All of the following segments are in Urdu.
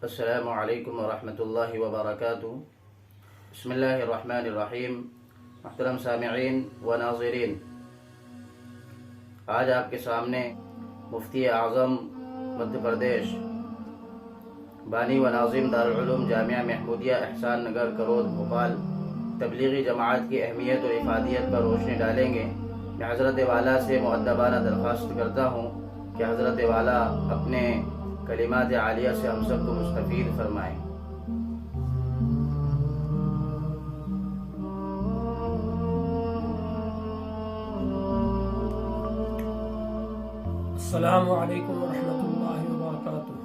السلام علیکم ورحمۃ اللہ وبرکاتہ۔ بسم اللہ الرحمن الرحیم۔ محترم سامعین و ناظرین، آج آپ کے سامنے مفتی اعظم مدھیہ پردیش، بانی و ناظم دارالعلوم جامعہ محمودیہ احسان نگر کرود بھوپال تبلیغی جماعت کی اہمیت اور افادیت پر روشنی ڈالیں گے۔ میں حضرت والا سے مؤدبانہ درخواست کرتا ہوں کہ حضرت والا اپنے کلمات عالیہ سے ہم سب کو مستفید فرمائیں۔ السلام علیکم ورحمۃ اللہ وبرکاتہ۔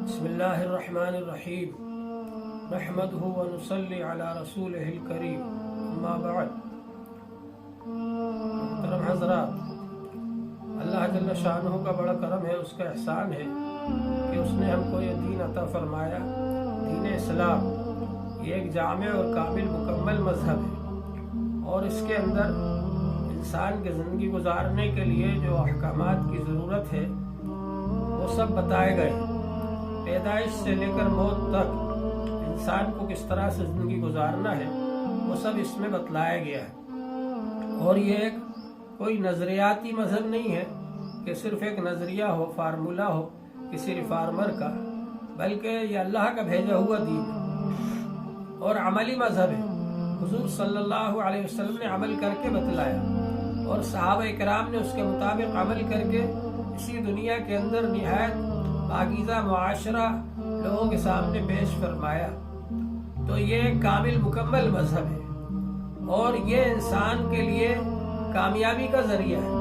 بسم اللہ الرحمن الرحیم، نحمدہ ونصلی علی رسولہ الکریم، اما بعد۔ محترم حضرات، اللہ جل شانہ کا بڑا کرم ہے، اس کا احسان ہے کہ اس نے ہم کو یہ دین عطا فرمایا۔ دین اسلام یہ ایک جامع اور کامل مکمل مذہب ہے، اور اس کے اندر انسان کی زندگی گزارنے کے لیے جو احکامات کی ضرورت ہے وہ سب بتائے گئے۔ پیدائش سے لے کر موت تک انسان کو کس طرح سے زندگی گزارنا ہے وہ سب اس میں بتلایا گیا ہے۔ اور یہ ایک کوئی نظریاتی مذہب نہیں ہے کہ صرف ایک نظریہ ہو، فارمولہ ہو کسی ریفارمر کا، بلکہ یہ اللہ کا بھیجا ہوا دین ہے اور عملی مذہب ہے۔ حضور صلی اللہ علیہ وسلم نے عمل کر کے بتلایا، اور صحابہ اکرام نے اس کے مطابق عمل کر کے اسی دنیا کے اندر نہایت پاکیزہ معاشرہ لوگوں کے سامنے پیش فرمایا۔ تو یہ ایک کامل مکمل مذہب ہے، اور یہ انسان کے لیے کامیابی کا ذریعہ ہے۔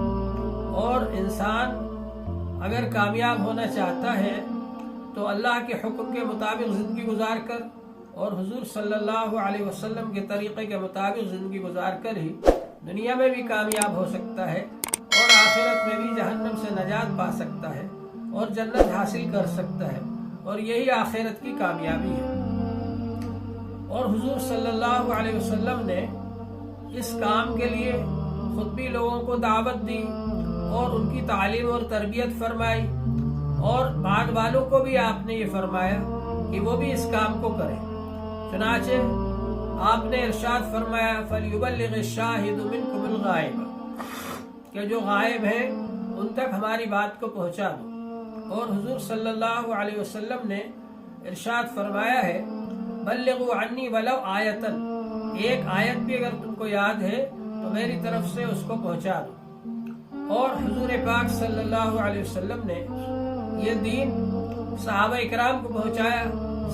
اور انسان اگر کامیاب ہونا چاہتا ہے تو اللہ کے حکم کے مطابق زندگی گزار کر اور حضور صلی اللہ علیہ وسلم کے طریقے کے مطابق زندگی گزار کر ہی دنیا میں بھی کامیاب ہو سکتا ہے، اور آخرت میں بھی جہنم سے نجات پا سکتا ہے اور جنت حاصل کر سکتا ہے، اور یہی آخرت کی کامیابی ہے۔ اور حضور صلی اللہ علیہ وسلم نے اس کام کے لیے خود بھی لوگوں کو دعوت دی اور ان کی تعلیم اور تربیت فرمائی، اور بعد والوں کو بھی آپ نے یہ فرمایا کہ وہ بھی اس کام کو کریں۔ چنانچہ آپ نے ارشاد فرمایا فَلْيُبَلِّغِ الشَّاهِدُ مِنْكُمُ الْغَائِبَ، کہ جو غائب ہیں ان تک ہماری بات کو پہنچا دو۔ اور حضور صلی اللہ علیہ وسلم نے ارشاد فرمایا ہے بلغوا عنی ولو آیتن، ایک آیت بھی اگر تم کو یاد ہے تو میری طرف سے اس کو پہنچا دو۔ اور حضور پاک صلی اللہ علیہ وسلم نے یہ دین صحابہ اکرام کو پہنچایا،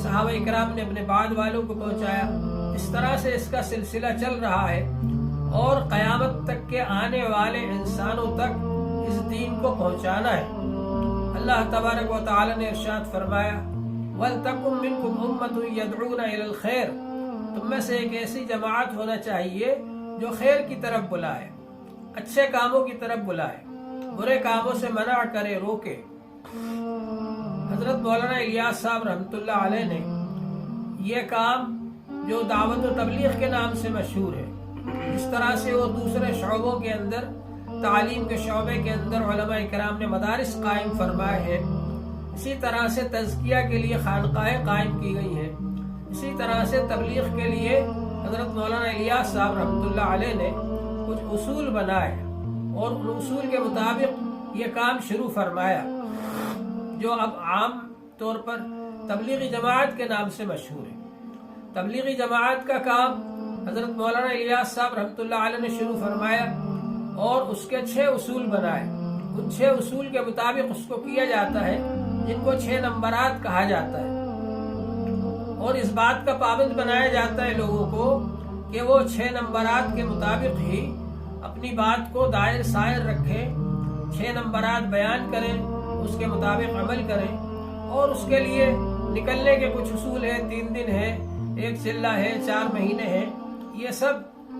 صحابہ اکرام نے اپنے بعد والوں کو پہنچایا۔ اس طرح سے اس کا سلسلہ چل رہا ہے، اور قیامت تک کے آنے والے انسانوں تک اس دین کو پہنچانا ہے۔ اللہ تبارک و تعالی نے ارشاد فرمایا وَلْتَكُن مِّنكُمْ أُمَّةٌ يَدْعُونَ إِلَى الْخَيْرِ، تم میں سے ایک ایسی جماعت ہونا چاہیے جو خیر کی طرف بلائے، اچھے کاموں کی طرف بلائے، برے کاموں سے منع کرے، روکے۔ حضرت مولانا الیاس صاحب رحمۃ اللہ علیہ نے یہ کام جو دعوت و تبلیغ کے نام سے مشہور ہے، جس طرح سے وہ دوسرے شعبوں کے اندر، تعلیم کے شعبے کے اندر علماء کرام نے مدارس قائم فرمائے ہیں، اسی طرح سے تزکیہ کے لیے خانقاہیں قائم کی گئی ہیں، اسی طرح سے تبلیغ کے لیے حضرت مولانا الیاس صاحب رحمۃ اللہ علیہ نے کچھ اصول بنائے، اور ان اصول کے مطابق یہ کام شروع فرمایا، جو اب عام طور پر تبلیغی جماعت کے نام سے مشہور ہے۔ تبلیغی جماعت کا کام حضرت مولانا الیاس صاحب رحمۃ اللہ علیہ نے شروع فرمایا، اور اس کے 6 اصول بنائے۔ ان 6 اصول کے مطابق اس کو کیا جاتا ہے، جن کو 6 نمبرات کہا جاتا ہے، اور اس بات کا پابند بنایا جاتا ہے لوگوں کو کہ وہ 6 نمبرات کے مطابق ہی اپنی بات کو دائر سائر رکھیں، 6 نمبرات بیان کریں، اس کے مطابق عمل کریں۔ اور اس کے لیے نکلنے کے کچھ اصول ہیں، 3 دن ہے، 1 چلہ ہے، 4 مہینے ہیں۔ یہ سب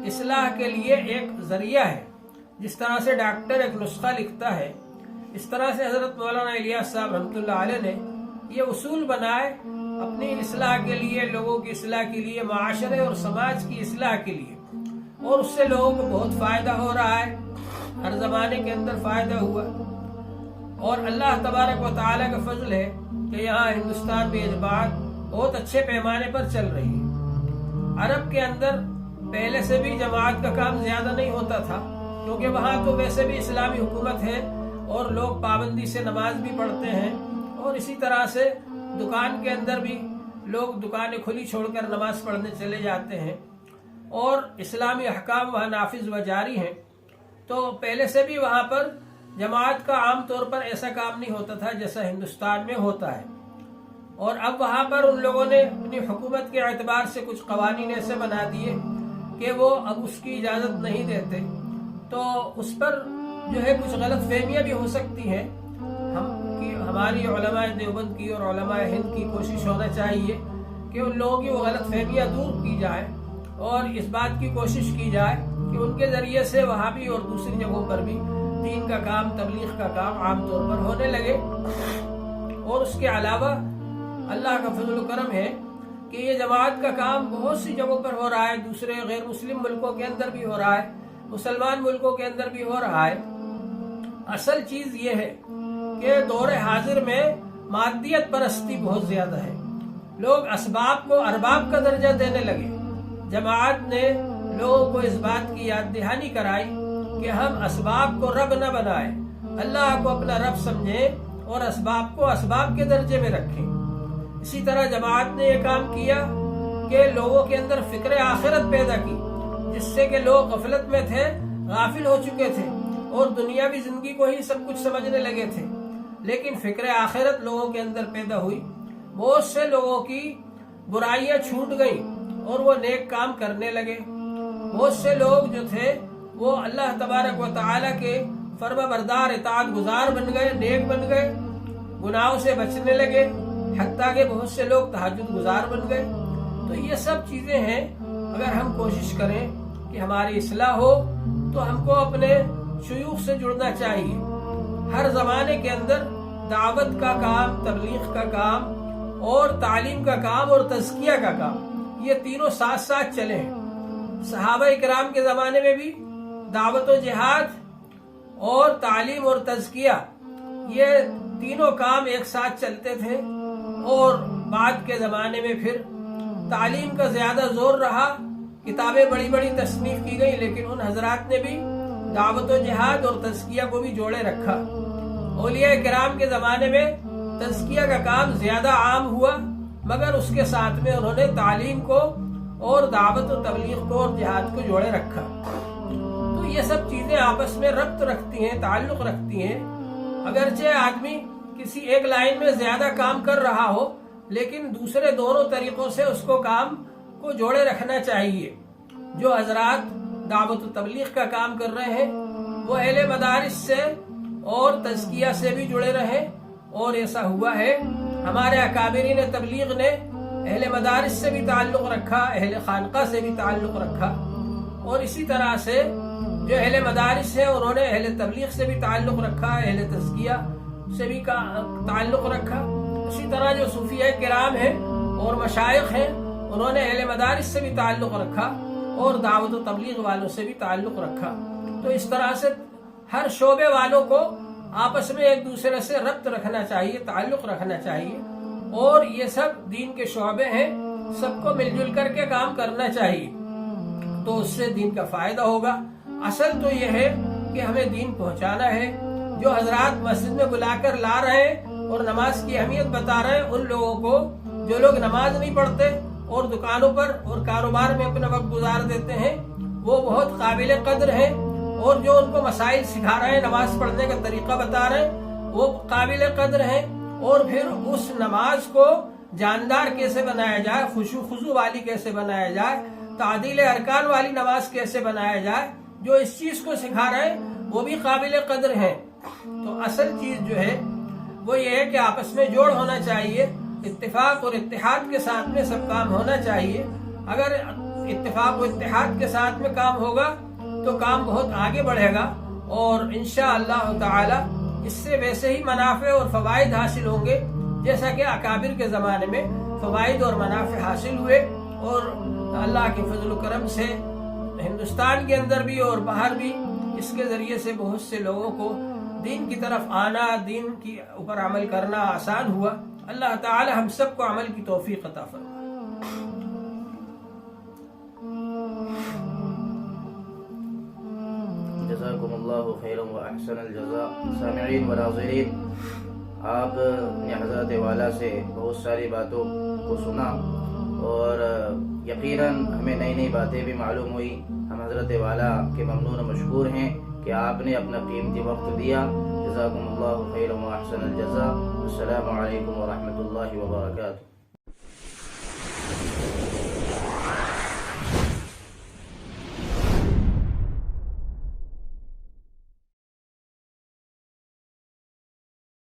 اصلاح کے لیے ایک ذریعہ ہے۔ جس طرح سے ڈاکٹر ایک نسخہ لکھتا ہے، اس طرح سے حضرت مولانا الیاس صاحب رحمۃ اللہ علیہ نے یہ اصول بنائے اپنی اصلاح کے لیے، لوگوں کی اصلاح کے لیے، معاشرے اور سماج کی اصلاح کے لیے، اور اس سے لوگوں کو بہت فائدہ ہو رہا ہے، ہر زمانے کے اندر فائدہ ہوا۔ اور اللہ تبارک و تعالیٰ کا فضل ہے کہ یہاں ہندوستان میں یہ بات بہت اچھے پیمانے پر چل رہی ہے۔ عرب کے اندر پہلے سے بھی جماعت کا کام زیادہ نہیں ہوتا تھا، کیونکہ وہاں تو ویسے بھی اسلامی حکومت ہے اور لوگ پابندی سے نماز بھی پڑھتے ہیں، اور اسی طرح سے دکان کے اندر بھی لوگ دکانیں کھلی چھوڑ کر نماز پڑھنے چلے جاتے ہیں، اور اسلامی احکام وہاں نافذ و جاری ہیں۔ تو پہلے سے بھی وہاں پر جماعت کا عام طور پر ایسا کام نہیں ہوتا تھا جیسا ہندوستان میں ہوتا ہے، اور اب وہاں پر ان لوگوں نے اپنی حکومت کے اعتبار سے کچھ قوانین ایسے بنا دیے کہ وہ اب اس کی اجازت نہیں دیتے، تو اس پر جو ہے کچھ غلط فہمیاں بھی ہو سکتی ہیں۔ ہماری علماء دیوبند کی اور علماء ہند کی کوشش ہونا چاہیے کہ ان لوگوں کی وہ غلط فہمیاں دور کی جائیں، اور اس بات کی کوشش کی جائے کہ ان کے ذریعے سے وہاں بھی اور دوسری جگہوں پر بھی دین کا کام، تبلیغ کا کام عام طور پر ہونے لگے۔ اور اس کے علاوہ اللہ کا فضل و کرم ہے کہ یہ جماعت کا کام بہت سی جگہوں پر ہو رہا ہے، دوسرے غیر مسلم ملکوں کے اندر بھی ہو رہا ہے، مسلمان ملکوں کے اندر بھی ہو رہا ہے۔ اصل چیز یہ ہے کہ دور حاضر میں مادیت پرستی بہت زیادہ ہے، لوگ اسباب کو ارباب کا درجہ دینے لگے۔ جماعت نے لوگوں کو اس بات کی یاد دہانی کرائی کہ ہم اسباب کو رب نہ بنائیں، اللہ کو اپنا رب سمجھیں اور اسباب کو اسباب کے درجے میں رکھیں۔ اسی طرح جماعت نے یہ کام کیا کہ لوگوں کے اندر فکر آخرت پیدا کی، جس سے کہ لوگ غفلت میں تھے، غافل ہو چکے تھے اور دنیاوی زندگی کو ہی سب کچھ سمجھنے لگے تھے، لیکن فکر آخرت لوگوں کے اندر پیدا ہوئی۔ بہت سے لوگوں کی برائیاں چھوٹ گئیں اور وہ نیک کام کرنے لگے۔ بہت سے لوگ جو تھے وہ اللہ تبارک و تعالیٰ کے فرما بردار، اطاعت گزار بن گئے، نیک بن گئے، گناہوں سے بچنے لگے، حتیٰ کہ بہت سے لوگ تہجد گزار بن گئے۔ تو یہ سب چیزیں ہیں، اگر ہم کوشش کریں کہ ہماری اصلاح ہو تو ہم کو اپنے شیوخ سے جڑنا چاہیے۔ ہر زمانے کے اندر دعوت کا کام، تبلیغ کا کام اور تعلیم کا کام اور تزکیہ کا کام، یہ تینوں ساتھ ساتھ چلے ہیں۔ صحابہ کرام کے زمانے میں بھی دعوت و جہاد اور تعلیم اور تزکیہ، یہ تینوں کام ایک ساتھ چلتے تھے، اور بعد کے زمانے میں پھر تعلیم کا زیادہ زور رہا، کتابیں بڑی بڑی تصنیف کی گئی، لیکن ان حضرات نے بھی دعوت و جہاد اور تزکیہ کو بھی جوڑے رکھا۔ اولیاء کرام کے زمانے میں تزکیہ کا کام زیادہ عام ہوا، مگر اس کے ساتھ میں انہوں نے تعلیم کو اور دعوت و تبلیغ کو اور جہاد کو جوڑے رکھا۔ تو یہ سب چیزیں آپس میں ربط رکھتی ہیں، تعلق رکھتی ہیں۔ اگرچہ آدمی کسی ایک لائن میں زیادہ کام کر رہا ہو، لیکن دوسرے دونوں طریقوں سے اس کو کام کو جوڑے رکھنا چاہیے۔ جو حضرات دعوت و تبلیغ کا کام کر رہے ہیں وہ اہل مدارس سے اور تزکیہ سے بھی جڑے رہے، اور ایسا ہوا ہے ہمارے اکابرین تبلیغ نے اہل مدارس سے بھی تعلق رکھا، اہل خانقاہ سے بھی تعلق رکھا، اور اسی طرح سے جو اہل مدارس ہیں انہوں نے اہل تبلیغ سے بھی تعلق رکھا، اہل تزکیہ سے بھی تعلق رکھا۔ اسی طرح جو صوفیاء کرام ہیں اور مشائخ ہیں انہوں نے اہل مدارس سے بھی تعلق رکھا اور دعوت و تبلیغ والوں سے بھی تعلق رکھا۔ تو اس طرح سے ہر شعبے والوں کو آپس میں ایک دوسرے سے ربط رکھنا چاہیے، تعلق رکھنا چاہیے، اور یہ سب دین کے شعبے ہیں، سب کو مل جل کر کے کام کرنا چاہیے، تو اس سے دین کا فائدہ ہوگا۔ اصل تو یہ ہے کہ ہمیں دین پہنچانا ہے۔ جو حضرات مسجد میں بلا کر لا رہے ہیں اور نماز کی اہمیت بتا رہے ہیں، ان لوگوں کو، جو لوگ نماز نہیں پڑھتے اور دکانوں پر اور کاروبار میں اپنا وقت گزار دیتے ہیں، وہ بہت قابل قدر ہیں، اور جو ان کو مسائل سکھا رہے ہیں، نماز پڑھنے کا طریقہ بتا رہے ہیں، وہ قابل قدر ہیں۔ اور پھر اس نماز کو جاندار کیسے بنایا جائے، خشوع خضوع والی کیسے بنایا جائے، تعدیل ارکان والی نماز کیسے بنایا جائے، جو اس چیز کو سکھا رہے ہیں وہ بھی قابل قدر ہیں۔ تو اصل چیز جو ہے وہ یہ ہے کہ آپس میں جوڑ ہونا چاہیے، اتفاق اور اتحاد کے ساتھ میں سب کام ہونا چاہیے۔ اگر اتفاق و اتحاد کے ساتھ میں کام ہوگا تو کام بہت آگے بڑھے گا، اور انشاءاللہ تعالی اس سے ویسے ہی منافع اور فوائد حاصل ہوں گے جیسا کہ اکابر کے زمانے میں فوائد اور منافع حاصل ہوئے، اور اللہ کے فضل و کرم سے ہندوستان کے اندر بھی اور باہر بھی اس کے ذریعے سے بہت سے لوگوں کو دین کی طرف آنا، دین کی اوپر عمل کرنا آسان ہوا۔ اللہ تعالی ہم سب کو عمل کی توفیق عطا فرمائے۔ جزاکم اللہ خیرا و احسن الجزاء۔ سامعین و ناظرین، آپ نے حضرت والا سے بہت ساری باتوں کو سنا اور یقیناً ہمیں نئی نئی باتیں بھی معلوم ہوئی۔ ہم حضرت والا کے ممنون و مشکور ہیں کہ آپ نے اپنا قیمتی وقت دیا۔ جزاکم اللہ خیرا و احسن الجزاء۔ السلام علیکم ورحمۃ اللہ وبرکاتہ۔